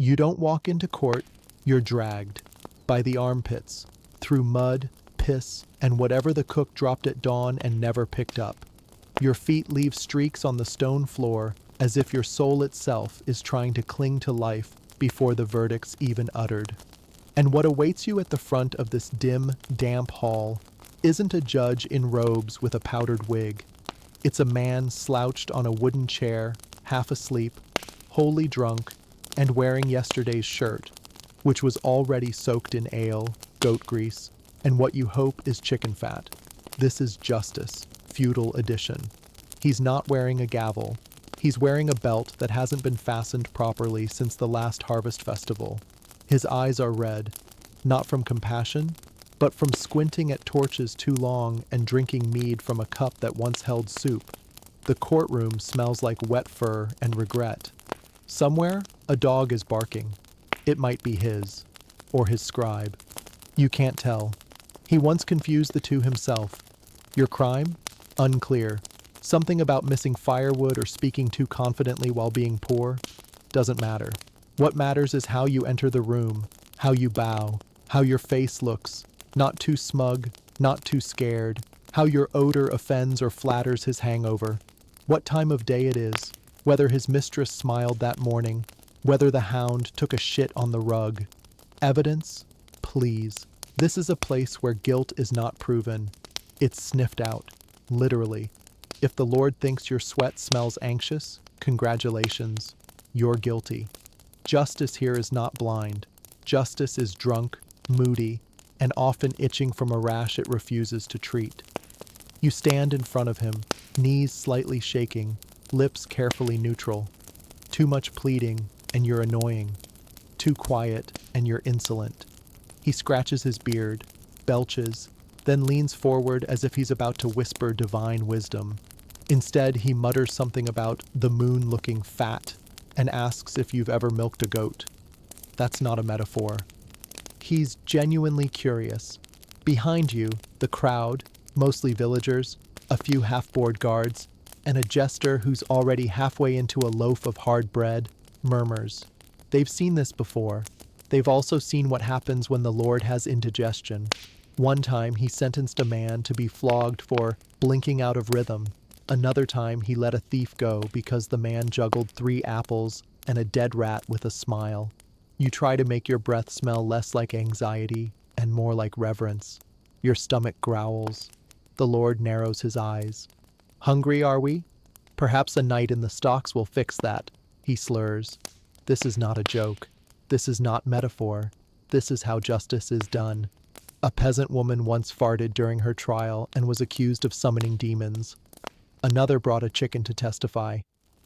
You don't walk into court, you're dragged. By the armpits, through mud, piss, and whatever the cook dropped at dawn and never picked up. Your feet leave streaks on the stone floor, as if your soul itself is trying to cling to life before the verdict's even uttered. And what awaits you at the front of this dim, damp hall isn't a judge in robes with a powdered wig. It's a man slouched on a wooden chair, half asleep, wholly drunk, and wearing yesterday's shirt, which was already soaked in ale, goat grease, and what you hope is chicken fat. This is justice, feudal edition. He's not wearing a gavel. He's wearing a belt that hasn't been fastened properly since the last harvest festival. His eyes are red, not from compassion, but from squinting at torches too long and drinking mead from a cup that once held soup. The courtroom smells like wet fur and regret. Somewhere, a dog is barking. It might be his, or his scribe. You can't tell. He once confused the two himself. Your crime? Unclear. Something about missing firewood or speaking too confidently while being poor? Doesn't matter. What matters is how you enter the room, how you bow, how your face looks, not too smug, not too scared, how your odor offends or flatters his hangover, what time of day it is, whether his mistress smiled that morning, whether the hound took a shit on the rug. Evidence? Please. This is a place where guilt is not proven. It's sniffed out, literally. If the Lord thinks your sweat smells anxious, congratulations, you're guilty. Justice here is not blind. Justice is drunk, moody, and often itching from a rash it refuses to treat. You stand in front of him, knees slightly shaking, lips carefully neutral. Too much pleading, and you're annoying. Too quiet, and you're insolent. He scratches his beard, belches, then leans forward as if he's about to whisper divine wisdom. Instead, he mutters something about the moon looking fat and asks if you've ever milked a goat. That's not a metaphor. He's genuinely curious. Behind you, the crowd, mostly villagers, a few half-bored guards, and a jester who's already halfway into a loaf of hard bread, murmurs. They've seen this before. They've also seen what happens when the Lord has indigestion. One time he sentenced a man to be flogged for blinking out of rhythm. Another time he let a thief go because the man juggled 3 apples and a dead rat with a smile. You try to make your breath smell less like anxiety and more like reverence. Your stomach growls. The Lord narrows his eyes. Hungry, are we? Perhaps a night in the stocks will fix that, he slurs. This is not a joke. This is not metaphor. This is how justice is done. A peasant woman once farted during her trial and was accused of summoning demons. Another brought a chicken to testify,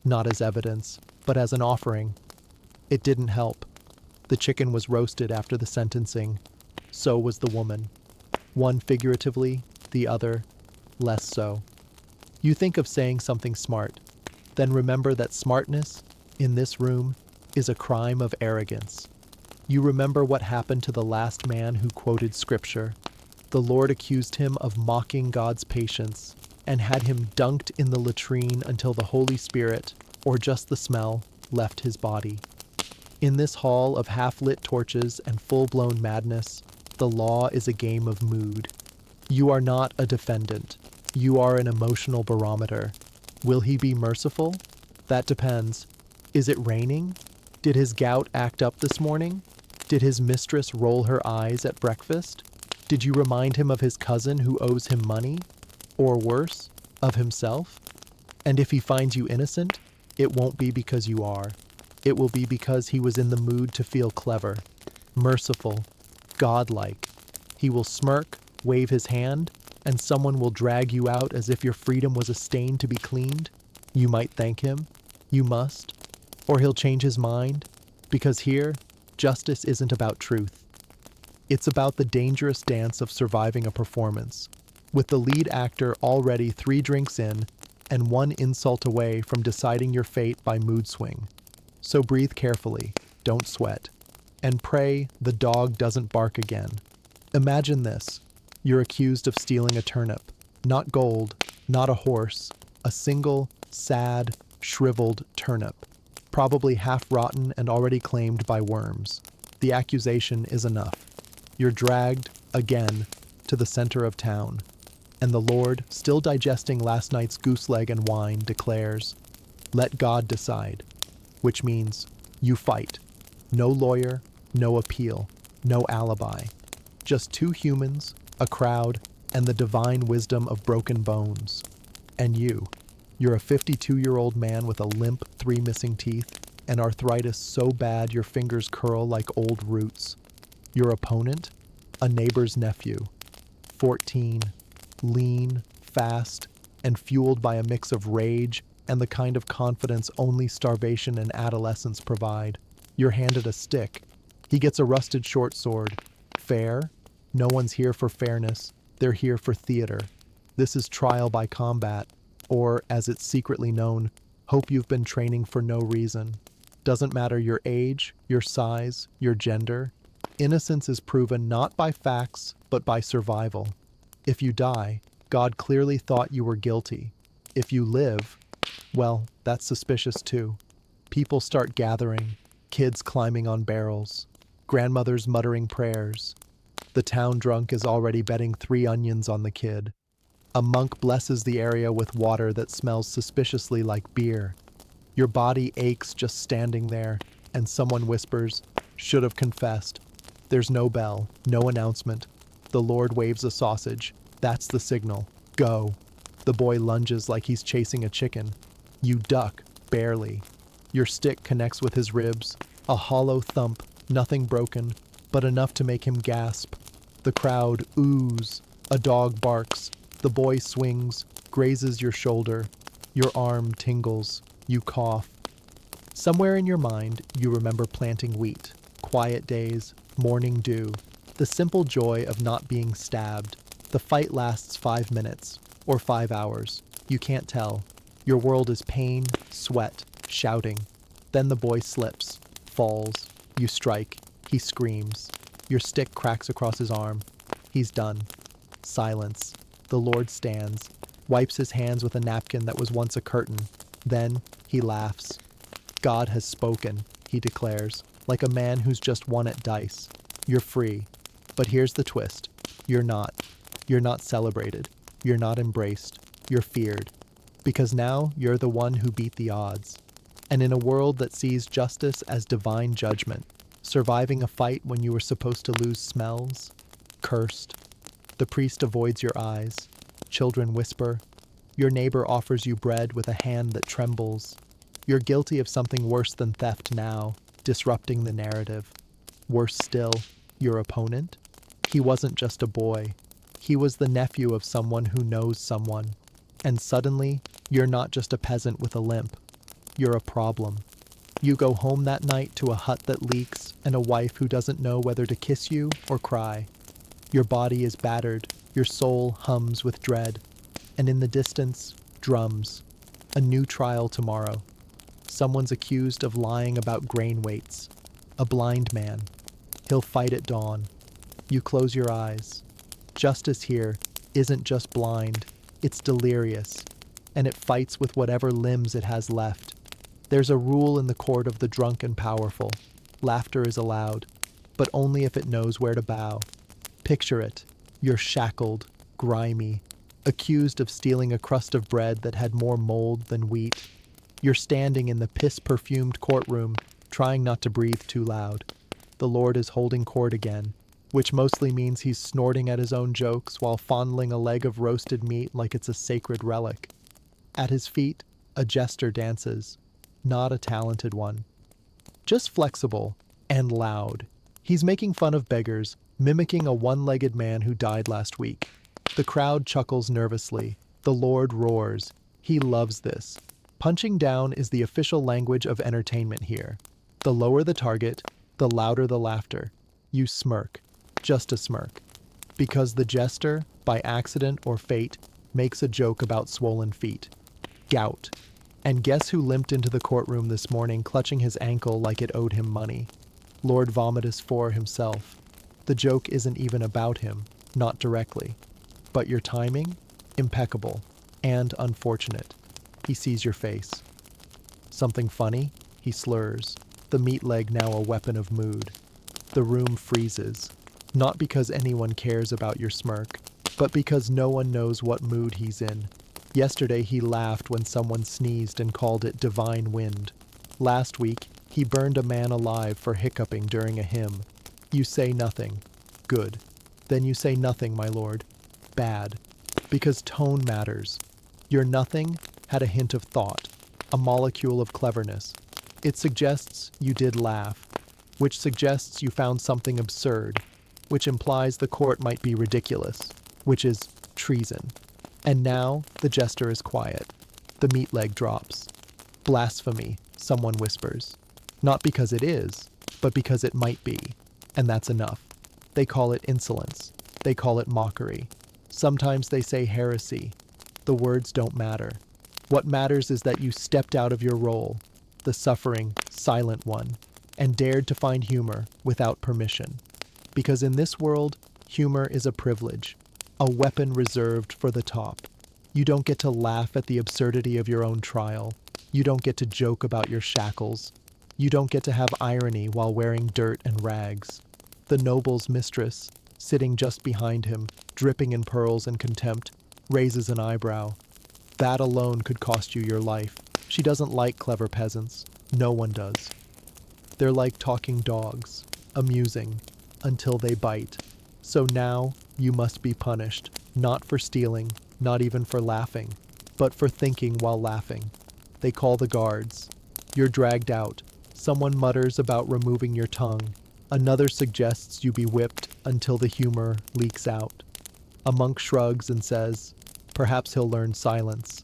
not as evidence, but as an offering. It didn't help. The chicken was roasted after the sentencing. So was the woman. One figuratively, the other less so. You think of saying something smart, then remember that smartness, in this room, is a crime of arrogance. You remember what happened to the last man who quoted scripture. The Lord accused him of mocking God's patience and had him dunked in the latrine until the Holy Spirit, or just the smell, left his body. In this hall of half-lit torches and full-blown madness, the law is a game of mood. You are not a defendant. You are an emotional barometer. Will he be merciful? That depends. Is it raining? Did his gout act up this morning? Did his mistress roll her eyes at breakfast? Did you remind him of his cousin who owes him money? Or worse, of himself? And if he finds you innocent, it won't be because you are. It will be because he was in the mood to feel clever, merciful, godlike. He will smirk, wave his hand, and someone will drag you out as if your freedom was a stain to be cleaned. You might thank him. You must. Or he'll change his mind. Because here, justice isn't about truth. It's about the dangerous dance of surviving a performance, with the lead actor already 3 drinks in and 1 insult away from deciding your fate by mood swing. So breathe carefully, don't sweat, and pray the dog doesn't bark again. Imagine this. You're accused of stealing a turnip. Not gold, not a horse, a single, sad, shriveled turnip. probably half rotten and already claimed by worms. The accusation is enough. You're dragged, again, to the center of town, and the Lord, still digesting last night's goose leg and wine, declares, "Let God decide," which means you fight. No lawyer, no appeal, no alibi. Just two humans, a crowd, and the divine wisdom of broken bones. And you're a 52-year-old man with a limp, 3 missing teeth, and arthritis so bad your fingers curl like old roots. Your opponent? A neighbor's nephew. 14, lean, fast, and fueled by a mix of rage and the kind of confidence only starvation and adolescence provide. You're handed a stick. He gets a rusted short sword. Fair? No one's here for fairness. They're here for theater. This is trial by combat, or, as it's secretly known, hope you've been training for no reason. Doesn't matter your age, your size, your gender. Innocence is proven not by facts, but by survival. If you die, God clearly thought you were guilty. If you live, well, that's suspicious too. People start gathering, kids climbing on barrels, grandmothers muttering prayers. The town drunk is already betting 3 onions on the kid. A monk blesses the area with water that smells suspiciously like beer. Your body aches just standing there, and someone whispers, "Should have confessed." There's no bell, no announcement. The Lord waves a sausage. That's the signal. Go. The boy lunges like he's chasing a chicken. You duck, barely. Your stick connects with his ribs. A hollow thump, nothing broken, but enough to make him gasp. The crowd oohs. A dog barks. The boy swings, grazes your shoulder. Your arm tingles. You cough. Somewhere in your mind, you remember planting wheat, quiet days, morning dew, the simple joy of not being stabbed. The fight lasts 5 minutes, or 5 hours. You can't tell. Your world is pain, sweat, shouting. Then the boy slips, falls. You strike. He screams. Your stick cracks across his arm. He's done. Silence. The Lord stands, wipes his hands with a napkin that was once a curtain. Then he laughs. God has spoken, he declares, like a man who's just won at dice. You're free. But here's the twist. You're not. You're not celebrated. You're not embraced. You're feared. Because now you're the one who beat the odds. And in a world that sees justice as divine judgment, surviving a fight when you were supposed to lose smells, cursed. The priest avoids your eyes. Children whisper. Your neighbor offers you bread with a hand that trembles. You're guilty of something worse than theft now, disrupting the narrative. Worse still, your opponent? He wasn't just a boy. He was the nephew of someone who knows someone. And suddenly, you're not just a peasant with a limp. You're a problem. You go home that night to a hut that leaks and a wife who doesn't know whether to kiss you or cry. Your body is battered, your soul hums with dread, and in the distance, drums. A new trial tomorrow. Someone's accused of lying about grain weights. A blind man. He'll fight at dawn. You close your eyes. Justice here isn't just blind, it's delirious, and it fights with whatever limbs it has left. There's a rule in the court of the drunk and powerful. Laughter is allowed, but only if it knows where to bow. Picture it. You're shackled, grimy, accused of stealing a crust of bread that had more mold than wheat. You're standing in the piss-perfumed courtroom, trying not to breathe too loud. The Lord is holding court again, which mostly means he's snorting at his own jokes while fondling a leg of roasted meat like it's a sacred relic. At his feet, a jester dances, not a talented one. Just flexible and loud. He's making fun of beggars, mimicking a one-legged man who died last week. The crowd chuckles nervously. The Lord roars. He loves this. Punching down is the official language of entertainment here. The lower the target, the louder the laughter. You smirk. Just a smirk. Because the jester, by accident or fate, makes a joke about swollen feet. Gout. And guess who limped into the courtroom this morning clutching his ankle like it owed him money? Lord Vomitus IV himself. The joke isn't even about him, not directly. But your timing? Impeccable. And unfortunate. He sees your face. Something funny? he slurs, the meat leg now a weapon of mood. The room freezes, not because anyone cares about your smirk, but because no one knows what mood he's in. Yesterday he laughed when someone sneezed and called it divine wind. Last week, he burned a man alive for hiccuping during a hymn. You say nothing. Good. Then you say nothing, my lord. Bad. Because tone matters. Your nothing had a hint of thought, a molecule of cleverness. It suggests you did laugh, which suggests you found something absurd, which implies the court might be ridiculous, which is treason. And now the jester is quiet. The meat leg drops. Blasphemy, someone whispers. Not because it is, but because it might be. And that's enough. They call it insolence. They call it mockery. Sometimes they say heresy. The words don't matter. What matters is that you stepped out of your role, the suffering, silent one, and dared to find humor without permission. Because in this world, humor is a privilege, a weapon reserved for the top. You don't get to laugh at the absurdity of your own trial. You don't get to joke about your shackles. You don't get to have irony while wearing dirt and rags. The noble's mistress, sitting just behind him, dripping in pearls and contempt, raises an eyebrow. That alone could cost you your life. She doesn't like clever peasants. No one does. They're like talking dogs, amusing, until they bite. So now you must be punished, not for stealing, not even for laughing, but for thinking while laughing. They call the guards. You're dragged out. Someone mutters about removing your tongue. Another suggests you be whipped until the humor leaks out. A monk shrugs and says, perhaps he'll learn silence.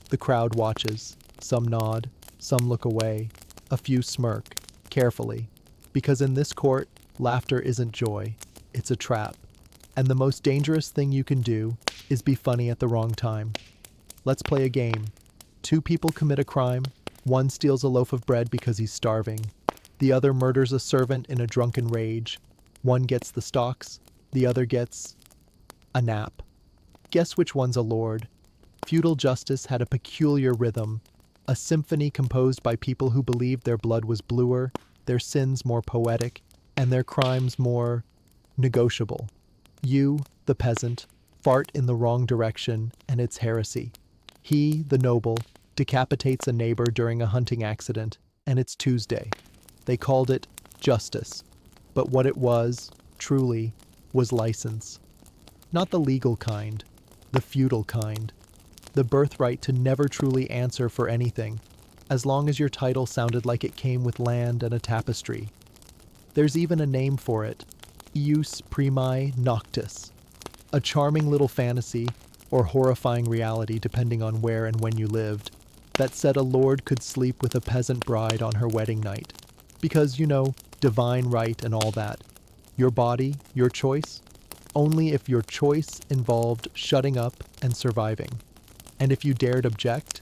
The crowd watches. Some nod, some look away. A few smirk, carefully. Because in this court, laughter isn't joy. It's a trap. And the most dangerous thing you can do is be funny at the wrong time. Let's play a game. Two people commit a crime. One steals a loaf of bread because he's starving. The other murders a servant in a drunken rage. One gets the stocks. The other gets a nap. Guess which one's a lord? Feudal justice had a peculiar rhythm, a symphony composed by people who believed their blood was bluer, their sins more poetic, and their crimes more negotiable. You, the peasant, fart in the wrong direction, and it's heresy. He, the noble, decapitates a neighbor during a hunting accident, and it's Tuesday. They called it justice, but what it was, truly, was license. Not the legal kind, the feudal kind. The birthright to never truly answer for anything, as long as your title sounded like it came with land and a tapestry. There's even a name for it, ius primae noctis, a charming little fantasy, or horrifying reality depending on where and when you lived, that said a lord could sleep with a peasant bride on her wedding night. Because, divine right and all that. Your body, your choice, only if your choice involved shutting up and surviving. And if you dared object,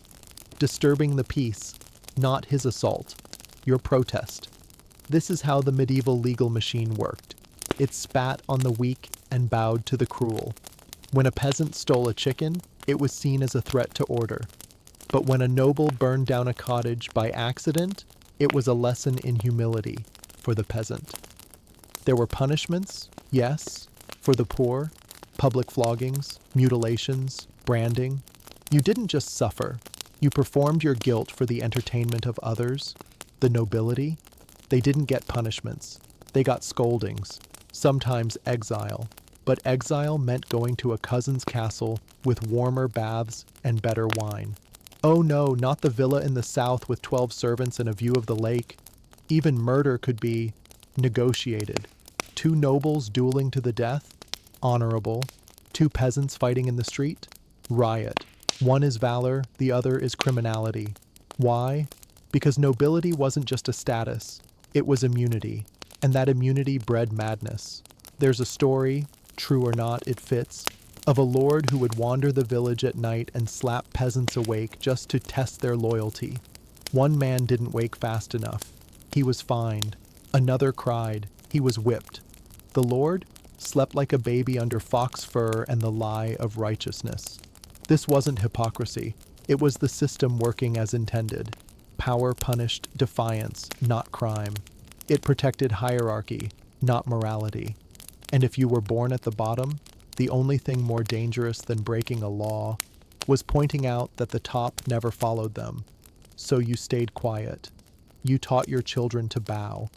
disturbing the peace, not his assault, your protest. This is how the medieval legal machine worked. It spat on the weak and bowed to the cruel. When a peasant stole a chicken, it was seen as a threat to order. But when a noble burned down a cottage by accident, it was a lesson in humility for the peasant. There were punishments, yes, for the poor, public floggings, mutilations, branding. You didn't just suffer. You performed your guilt for the entertainment of others. The nobility, they didn't get punishments. They got scoldings, sometimes exile. But exile meant going to a cousin's castle with warmer baths and better wine. Oh no, not the villa in the south with 12 servants and a view of the lake. Even murder could be negotiated. Two nobles dueling to the death? Honorable. Two peasants fighting in the street? Riot. One is valor, the other is criminality. Why? Because nobility wasn't just a status, it was immunity. And that immunity bred madness. There's a story, true or not, it fits, of a lord who would wander the village at night and slap peasants awake just to test their loyalty. One man didn't wake fast enough. He was fined. Another cried. He was whipped. The lord slept like a baby under fox fur and the lie of righteousness. This wasn't hypocrisy. It was the system working as intended. Power punished defiance, not crime. It protected hierarchy, not morality. And if you were born at the bottom, the only thing more dangerous than breaking a law was pointing out that the top never followed them. So you stayed quiet. You taught your children to bow.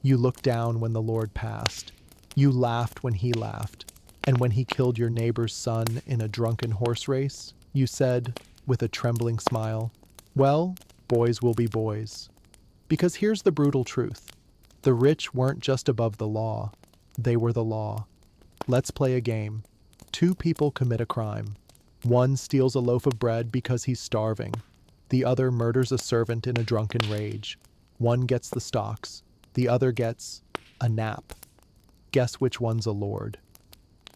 You looked down when the Lord passed. You laughed when he laughed. And when he killed your neighbor's son in a drunken horse race, you said, with a trembling smile, "Well, boys will be boys." Because here's the brutal truth. The rich weren't just above the law. They were the law. Let's play a game. Two people commit a crime. One steals a loaf of bread because he's starving. The other murders a servant in a drunken rage. One gets the stocks. The other gets a nap. Guess which one's a lord?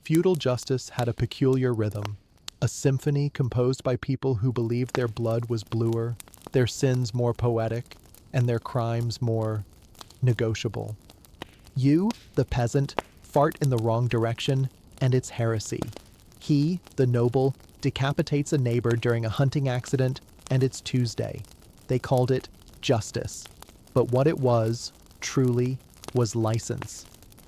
Feudal justice had a peculiar rhythm, a symphony composed by people who believed their blood was bluer, their sins more poetic, and their crimes more negotiable. You, the peasant, fart in the wrong direction, and it's heresy. He, the noble, decapitates a neighbor during a hunting accident, and it's Tuesday. They called it justice. But what it was, truly, was license.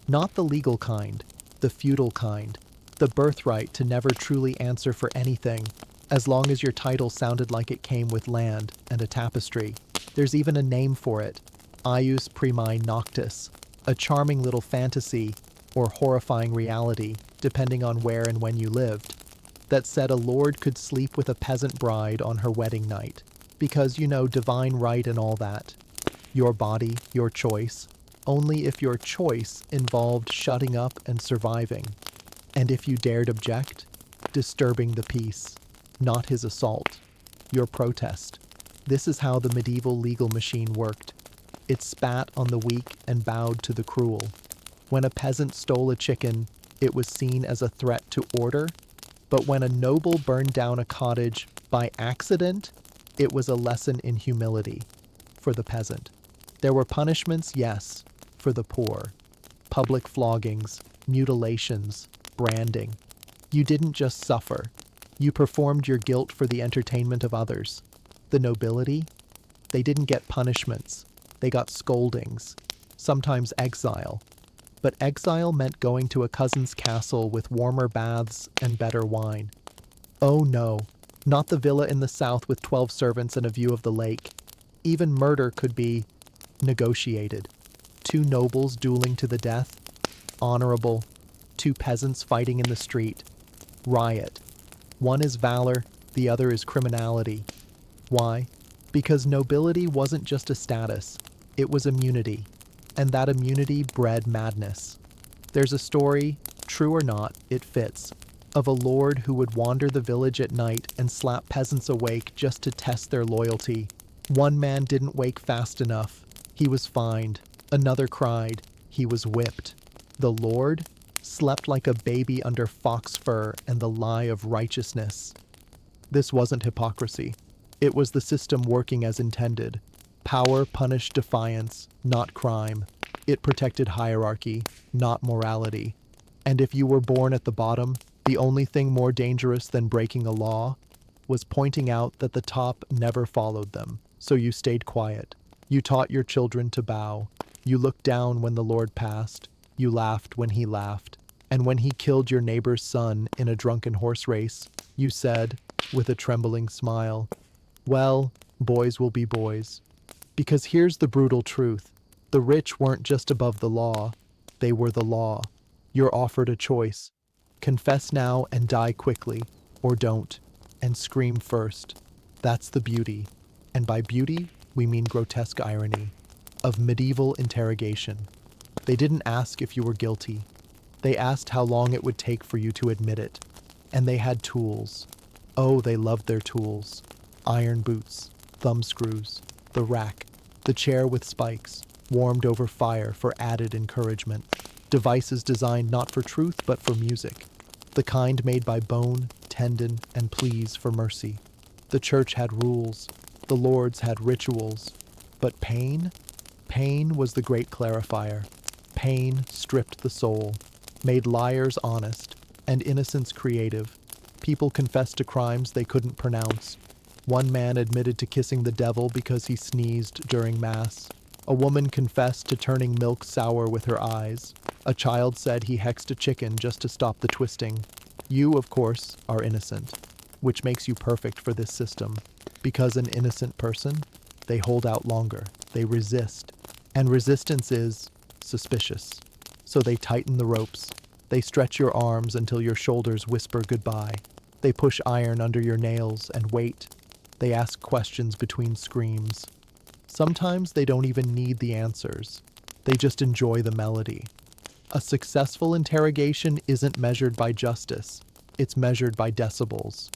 Not the legal kind, the feudal kind, the birthright to never truly answer for anything, as long as your title sounded like it came with land and a tapestry. There's even a name for it, ius primae noctis, a charming little fantasy or horrifying reality, depending on where and when you lived, that said a lord could sleep with a peasant bride on her wedding night, because, divine right and all that. Your body, your choice, only if your choice involved shutting up and surviving. And if you dared object, disturbing the peace, not his assault, your protest. This is how the medieval legal machine worked. It spat on the weak and bowed to the cruel. When a peasant stole a chicken, it was seen as a threat to order, but when a noble burned down a cottage by accident, it was a lesson in humility for the peasant. There were punishments, yes, for the poor. Public floggings, mutilations, branding. You didn't just suffer. You performed your guilt for the entertainment of others. The nobility? They didn't get punishments. They got scoldings, sometimes exile. But exile meant going to a cousin's castle with warmer baths and better wine. Oh no, not the villa in the south with 12 servants and a view of the lake. Even murder could be negotiated. Two nobles dueling to the death. Honorable. Two peasants fighting in the street. Riot. One is valor, the other is criminality. Why? Because nobility wasn't just a status, it was immunity. And that immunity bred madness. There's a story, true or not, it fits, of a lord who would wander the village at night and slap peasants awake just to test their loyalty. One man didn't wake fast enough. He was fined. Another cried. He was whipped. The lord slept like a baby under fox fur and the lie of righteousness. This wasn't hypocrisy. It was the system working as intended. Power punished defiance, not crime. It protected hierarchy, not morality. And if you were born at the bottom, the only thing more dangerous than breaking a law was pointing out that the top never followed them. So you stayed quiet. You taught your children to bow. You looked down when the Lord passed. You laughed when he laughed. And when he killed your neighbor's son in a drunken horse race, you said, with a trembling smile, "Well, boys will be boys." Because here's the brutal truth. The rich weren't just above the law. They were the law. You're offered a choice. Confess now and die quickly, or don't, and scream first. That's the beauty. And by beauty, we mean grotesque irony, of medieval interrogation. They didn't ask if you were guilty. They asked how long it would take for you to admit it. And they had tools. Oh, they loved their tools. Iron boots, thumb screws, the rack, the chair with spikes, warmed over fire for added encouragement. Devices designed not for truth but for music. The kind made by bone, tendon, and pleas for mercy. The church had rules. The lords had rituals. But pain? Pain was the great clarifier. Pain stripped the soul, made liars honest, and innocence creative. People confessed to crimes they couldn't pronounce. One man admitted to kissing the devil because he sneezed during Mass. A woman confessed to turning milk sour with her eyes. A child said he hexed a chicken just to stop the twisting. You, of course, are innocent, which makes you perfect for this system. Because an innocent person, they hold out longer, they resist. And resistance is suspicious. So they tighten the ropes. They stretch your arms until your shoulders whisper goodbye. They push iron under your nails and wait. They ask questions between screams. Sometimes they don't even need the answers. They just enjoy the melody. A successful interrogation isn't measured by justice. It's measured by decibels.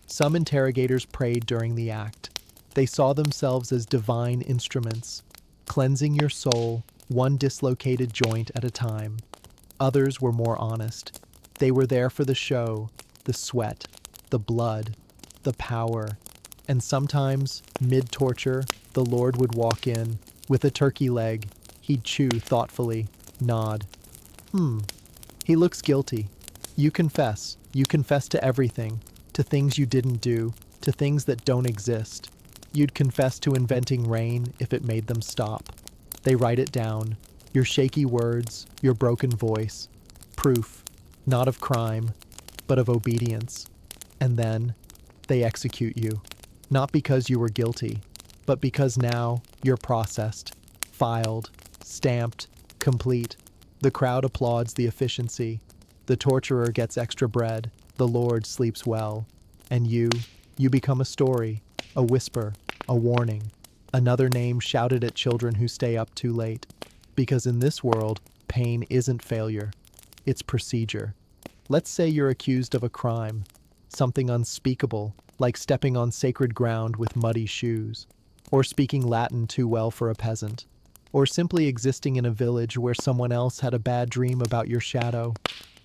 Some interrogators prayed during the act. They saw themselves as divine instruments, cleansing your soul, one dislocated joint at a time. Others were more honest. They were there for the show, the sweat, the blood, the power. And sometimes, mid-torture, the Lord would walk in. With a turkey leg, he'd chew thoughtfully, nod. He looks guilty. You confess. You confess to everything. To things you didn't do. To things that don't exist. You'd confess to inventing rain if it made them stop. They write it down. Your shaky words, your broken voice. Proof, not of crime, but of obedience. And then, they execute you. Not because you were guilty, but because now you're processed, filed, stamped, complete. The crowd applauds the efficiency. The torturer gets extra bread. The Lord sleeps well. And you become a story, a whisper, a warning. Another name shouted at children who stay up too late. Because in this world, pain isn't failure. It's procedure. Let's say you're accused of a crime, something unspeakable, like stepping on sacred ground with muddy shoes, or speaking Latin too well for a peasant, or simply existing in a village where someone else had a bad dream about your shadow.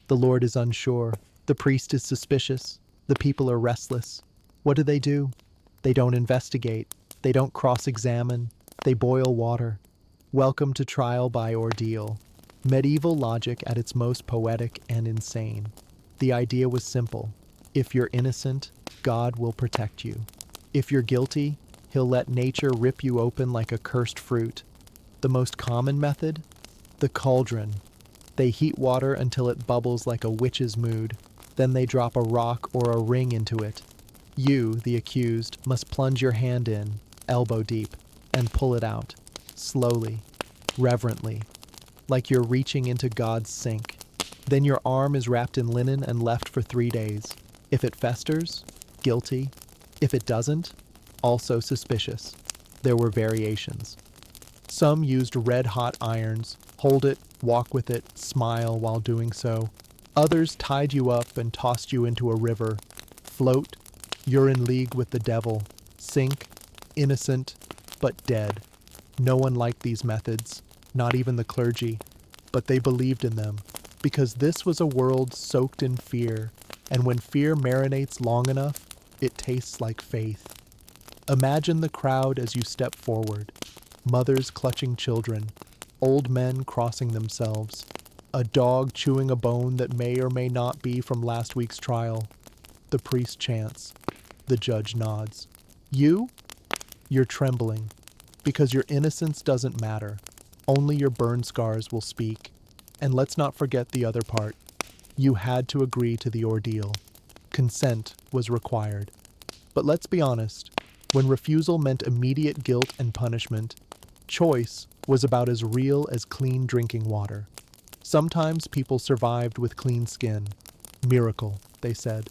The Lord is unsure. The priest is suspicious. The people are restless. What do? They don't investigate. They don't cross-examine. They boil water. Welcome to trial by ordeal. Medieval logic at its most poetic and insane. The idea was simple. If you're innocent, God will protect you. If you're guilty, he'll let nature rip you open like a cursed fruit. The most common method? The cauldron. They heat water until it bubbles like a witch's mood. Then they drop a rock or a ring into it. You, the accused, must plunge your hand in, elbow deep, and pull it out. Slowly, reverently, like you're reaching into God's sink. Then your arm is wrapped in linen and left for 3 days. If it festers, guilty. If it doesn't, also suspicious. There were variations. Some used red-hot irons, hold it, walk with it, smile while doing so. Others tied you up and tossed you into a river. Float, you're in league with the devil. Sink, innocent, but dead. No one liked these methods, not even the clergy, but they believed in them, because this was a world soaked in fear, and when fear marinates long enough, it tastes like faith. Imagine the crowd as you step forward, mothers clutching children, old men crossing themselves, a dog chewing a bone that may or may not be from last week's trial. The priest chants, the judge nods. You're trembling. Because your innocence doesn't matter. Only your burn scars will speak. And let's not forget the other part. You had to agree to the ordeal. Consent was required. But let's be honest, when refusal meant immediate guilt and punishment, choice was about as real as clean drinking water. Sometimes people survived with clean skin. Miracle, they said.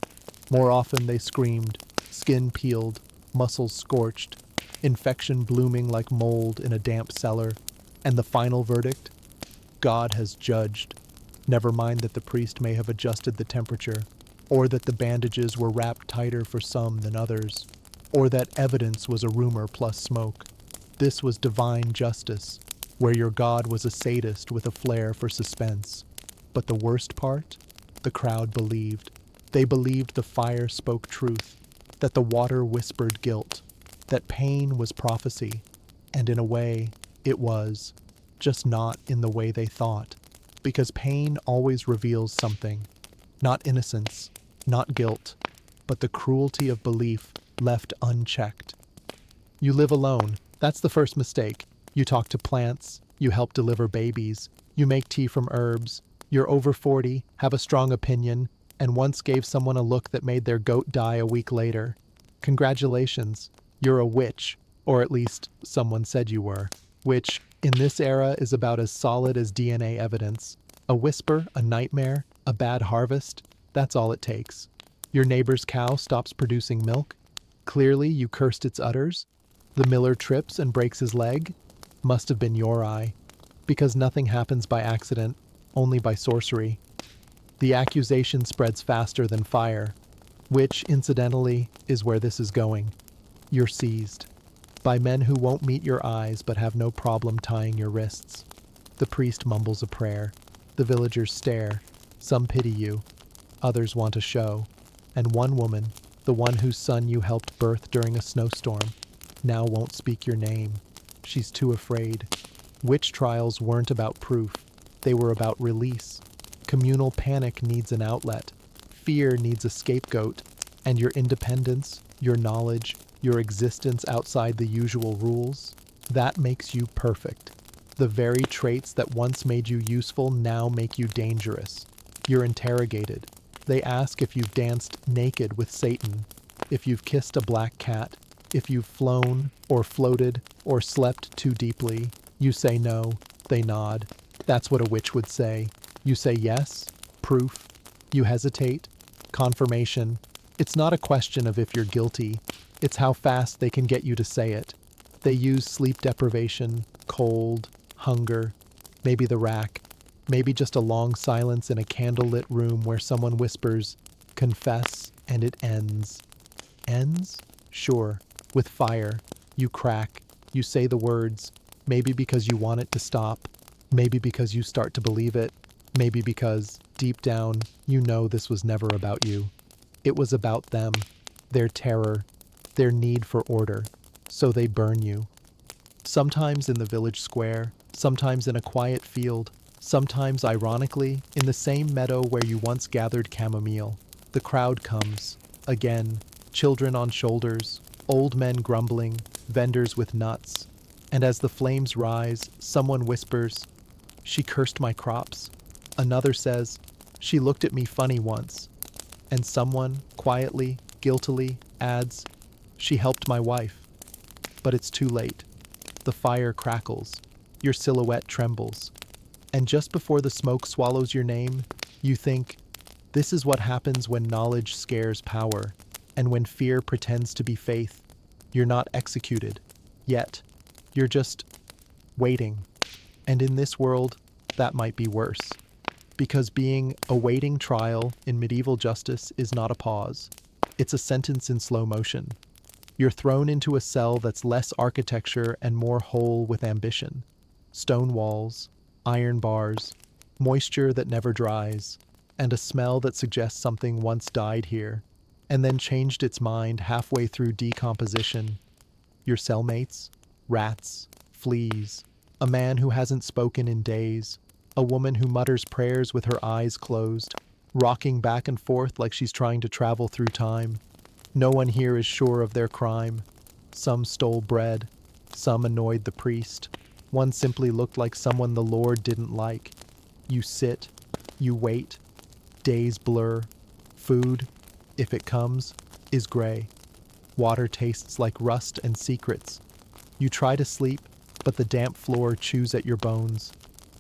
More often they screamed, skin peeled, muscles scorched, infection blooming like mold in a damp cellar, and the final verdict? God has judged. Never mind that the priest may have adjusted the temperature, or that the bandages were wrapped tighter for some than others, or that evidence was a rumor plus smoke. This was divine justice, where your God was a sadist with a flair for suspense. But the worst part? The crowd believed. They believed the fire spoke truth, that the water whispered guilt, that pain was prophecy, and in a way, it was, just not in the way they thought, because pain always reveals something, not innocence, not guilt, but the cruelty of belief left unchecked. You live alone. That's the first mistake. You talk to plants, you help deliver babies, you make tea from herbs, you're over 40, have a strong opinion, and once gave someone a look that made their goat die a week later. Congratulations, you're a witch, or at least someone said you were, which, in this era, is about as solid as DNA evidence. A whisper, a nightmare, a bad harvest, that's all it takes. Your neighbor's cow stops producing milk. Clearly, you cursed its udders. The miller trips and breaks his leg. Must have been your eye. Because nothing happens by accident, only by sorcery. The accusation spreads faster than fire, which, incidentally, is where this is going. You're seized. By men who won't meet your eyes but have no problem tying your wrists. The priest mumbles a prayer. The villagers stare. Some pity you. Others want a show. And one woman, the one whose son you helped birth during a snowstorm, now won't speak your name. She's too afraid. Witch trials weren't about proof. They were about release. Communal panic needs an outlet. Fear needs a scapegoat. And your independence, your knowledge, your existence outside the usual rules, that makes you perfect. The very traits that once made you useful now make you dangerous. You're interrogated. They ask if you've danced naked with Satan, if you've kissed a black cat, if you've flown, or floated, or slept too deeply. You say no, they nod. That's what a witch would say. You say yes, proof. You hesitate, confirmation. It's not a question of if you're guilty, it's how fast they can get you to say it. They use sleep deprivation, cold, hunger, maybe the rack, maybe just a long silence in a candlelit room where someone whispers, confess, and it ends. Ends? Sure. With fire. You crack. You say the words. Maybe because you want it to stop. Maybe because you start to believe it. Maybe because, deep down, you know this was never about you. It was about them. Their terror. Their need for order. So they burn you. Sometimes in the village square. Sometimes in a quiet field. Sometimes, ironically, in the same meadow where you once gathered chamomile. The crowd comes. Again. Children on shoulders. Old men grumbling. Vendors with nuts. And as the flames rise, someone whispers, "She cursed my crops." Another says, "She looked at me funny once." And someone, quietly, guiltily, adds, "She helped my wife." But it's too late. The fire crackles. Your silhouette trembles. And just before the smoke swallows your name, you think, this is what happens when knowledge scares power, and when fear pretends to be faith. You're not executed. Yet. You're just waiting. And in this world, that might be worse. Because being awaiting trial in medieval justice is not a pause. It's a sentence in slow motion. You're thrown into a cell that's less architecture and more whole with ambition. Stone walls, iron bars, moisture that never dries, and a smell that suggests something once died here, and then changed its mind halfway through decomposition. Your cellmates? Rats, fleas, a man who hasn't spoken in days, a woman who mutters prayers with her eyes closed, rocking back and forth like she's trying to travel through time. No one here is sure of their crime. Some stole bread, some annoyed the priest. One simply looked like someone the Lord didn't like. You sit, you wait, days blur. Food, if it comes, is gray. Water tastes like rust and secrets. You try to sleep, but the damp floor chews at your bones.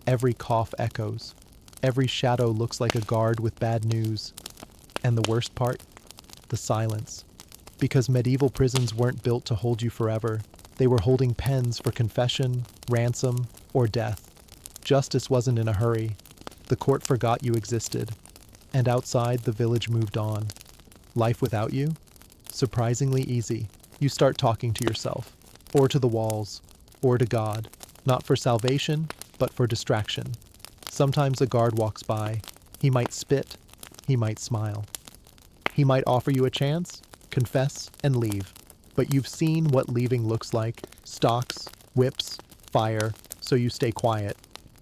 Every cough echoes. Every shadow looks like a guard with bad news. And the worst part? The silence. Because medieval prisons weren't built to hold you forever. They were holding pens for confession, ransom, or death. Justice wasn't in a hurry. The court forgot you existed. And outside, the village moved on. Life without you? Surprisingly easy. You start talking to yourself. Or to the walls, or to God, not for salvation, but for distraction. Sometimes a guard walks by. He might spit. He might smile. He might offer you a chance, confess, and leave. But you've seen what leaving looks like. Stocks, whips, fire, so you stay quiet.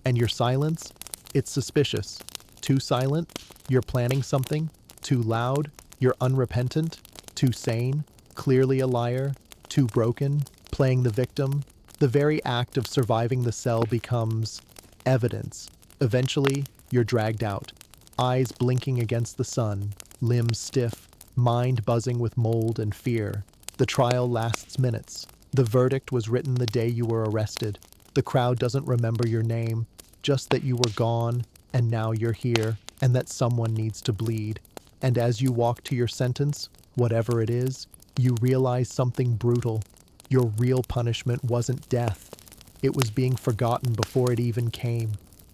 And your silence? It's suspicious. Too silent? You're planning something? Too loud? You're unrepentant? Too sane? Clearly a liar, too broken, playing the victim. The very act of surviving the cell becomes evidence. Eventually, you're dragged out, eyes blinking against the sun, limbs stiff, mind buzzing with mold and fear. The trial lasts minutes. The verdict was written the day you were arrested. The crowd doesn't remember your name, just that you were gone, and now you're here, and that someone needs to bleed. And as you walk to your sentence, whatever it is, you realize something brutal. Your real punishment wasn't death. It was being forgotten before it even came.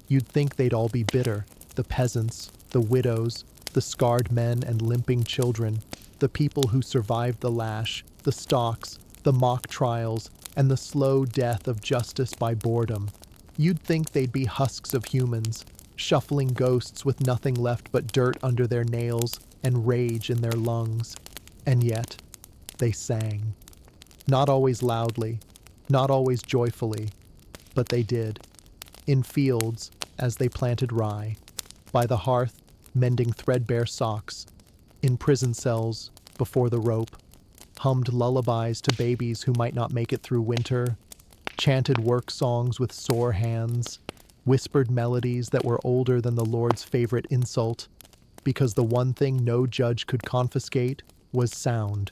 You'd think they'd all be bitter, the peasants, the widows, the scarred men and limping children, the people who survived the lash, the stocks, the mock trials, and the slow death of justice by boredom. You'd think they'd be husks of humans, shuffling ghosts with nothing left but dirt under their nails and rage in their lungs. And yet, they sang. Not always loudly, not always joyfully, but they did. In fields, as they planted rye, by the hearth, mending threadbare socks, in prison cells, before the rope, hummed lullabies to babies who might not make it through winter, chanted work songs with sore hands, whispered melodies that were older than the Lord's favorite insult, because the one thing no judge could confiscate was sound.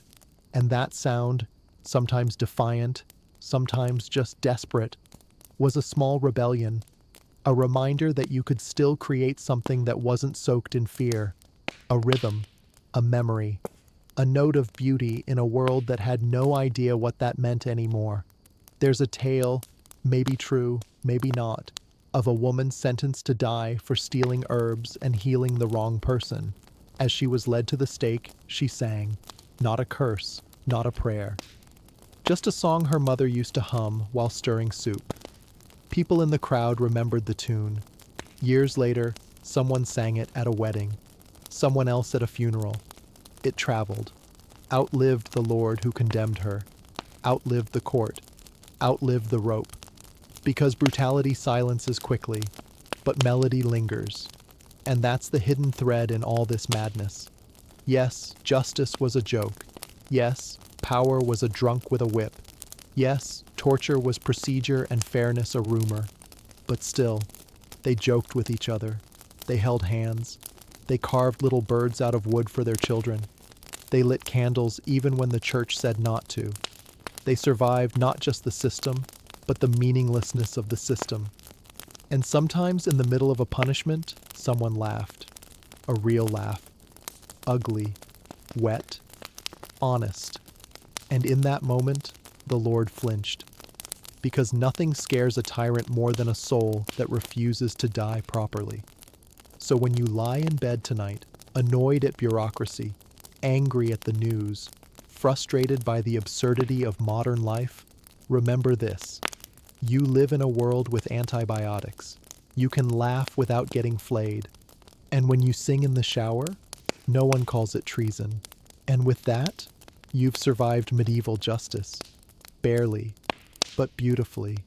And that sound, sometimes defiant, sometimes just desperate, was a small rebellion, a reminder that you could still create something that wasn't soaked in fear, a rhythm, a memory, a note of beauty in a world that had no idea what that meant anymore. There's a tale, maybe true, maybe not, of a woman sentenced to die for stealing herbs and healing the wrong person. As she was led to the stake, she sang, not a curse, not a prayer. Just a song her mother used to hum while stirring soup. People in the crowd remembered the tune. Years later, someone sang it at a wedding, someone else at a funeral. It traveled, outlived the Lord who condemned her, outlived the court, outlived the rope. Because brutality silences quickly, but melody lingers. And that's the hidden thread in all this madness. Yes, justice was a joke. Yes, power was a drunk with a whip. Yes, torture was procedure and fairness a rumor. But still, they joked with each other. They held hands. They carved little birds out of wood for their children. They lit candles even when the church said not to. They survived not just the system, but the meaninglessness of the system. And sometimes in the middle of a punishment, someone laughed. A real laugh. Ugly, wet, honest. And in that moment, the Lord flinched. Because nothing scares a tyrant more than a soul that refuses to die properly. So when you lie in bed tonight, annoyed at bureaucracy, angry at the news, frustrated by the absurdity of modern life, remember this. You live in a world with antibiotics. You can laugh without getting flayed. And when you sing in the shower, no one calls it treason. And with that, you've survived medieval justice. Barely, but beautifully.